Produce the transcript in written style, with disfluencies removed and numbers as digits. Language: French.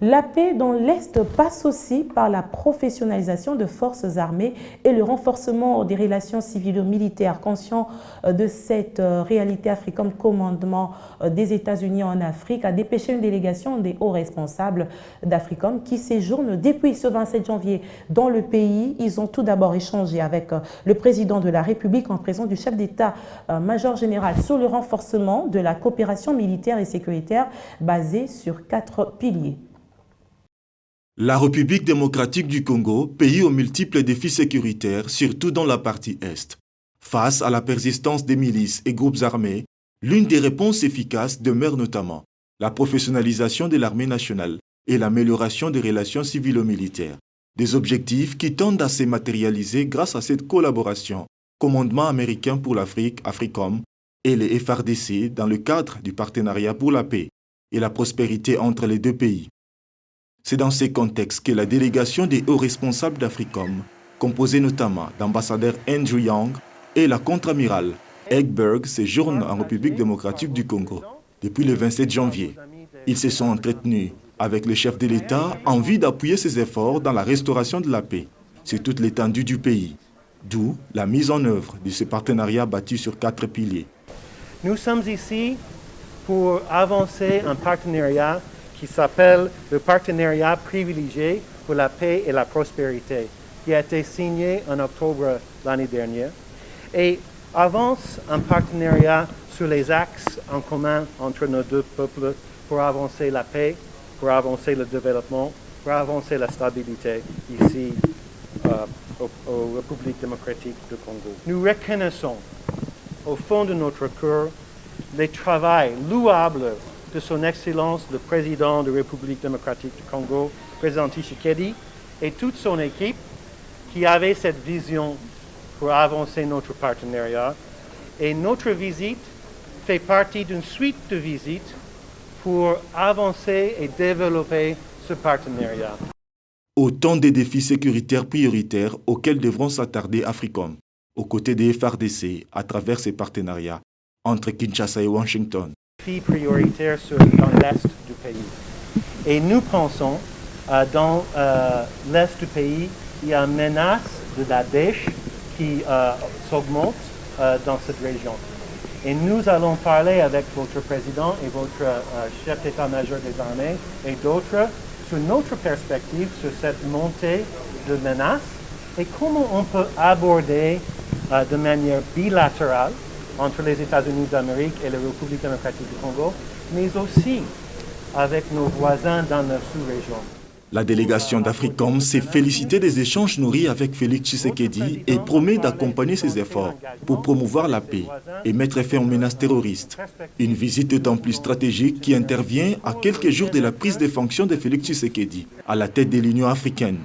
La paix dans l'Est passe aussi par la professionnalisation de forces armées et le renforcement des relations civilo-militaires. Conscient de cette réalité, Africom Commandement des États-Unis en Afrique a dépêché une délégation des hauts responsables d'Africom qui séjournent depuis ce 27 janvier dans le pays. Ils ont tout d'abord échangé avec le président de la République en présence du chef d'État-major général sur le renforcement de la coopération militaire et sécuritaire basée sur 4 piliers. La République démocratique du Congo, pays aux multiples défis sécuritaires, surtout dans la partie Est. Face à la persistance des milices et groupes armés, l'une des réponses efficaces demeure notamment la professionnalisation de l'armée nationale et l'amélioration des relations civilo-militaires. Des objectifs qui tendent à se matérialiser grâce à cette collaboration, Commandement américain pour l'Afrique, Africom, et les FARDC dans le cadre du partenariat pour la paix et la prospérité entre les deux pays. C'est dans ces contextes que la délégation des hauts responsables d'Africom, composée notamment d'ambassadeurs Andrew Young et la contre-amirale Egberg, séjourne en République démocratique du Congo depuis le 27 janvier. Ils se sont entretenus avec le chef de l'État en vue d'appuyer ses efforts dans la restauration de la paix sur toute l'étendue du pays, d'où la mise en œuvre de ce partenariat bâti sur 4 piliers. Nous sommes ici pour avancer un partenariat qui s'appelle le partenariat privilégié pour la paix et la prospérité, qui a été signé en octobre l'année dernière, et avance un partenariat sur les axes en commun entre nos deux peuples pour avancer la paix, pour avancer le développement, pour avancer la stabilité ici aux Républiques démocratiques du Congo. Nous reconnaissons au fond de notre cœur le travail louable de son Excellence le Président de la République démocratique du Congo, Président Tshisekedi, et toute son équipe qui avait cette vision pour avancer notre partenariat. Et notre visite fait partie d'une suite de visites pour avancer et développer ce partenariat. Autant de défis sécuritaires prioritaires auxquels devront s'attarder Africom, aux côtés des FARDC, à travers ces partenariats entre Kinshasa et Washington. Défis prioritaires dans l'Est du pays. Et nous pensons, dans l'Est du pays, il y a une menace de la Daesh qui s'augmente dans cette région. Et nous allons parler avec votre président et votre chef d'état-major des armées et d'autres sur notre perspective sur cette montée de menaces et comment on peut aborder de manière bilatérale entre les États-Unis d'Amérique et la République démocratique du Congo, mais aussi avec nos voisins dans la sous-région. La délégation d'Africom s'est félicitée des échanges nourris avec Félix Tshisekedi et promet d'accompagner ses efforts pour promouvoir la paix et mettre fin aux menaces terroristes. Une visite d'autant plus stratégique qui intervient à quelques jours de la prise de fonction de Félix Tshisekedi à la tête de l'Union africaine.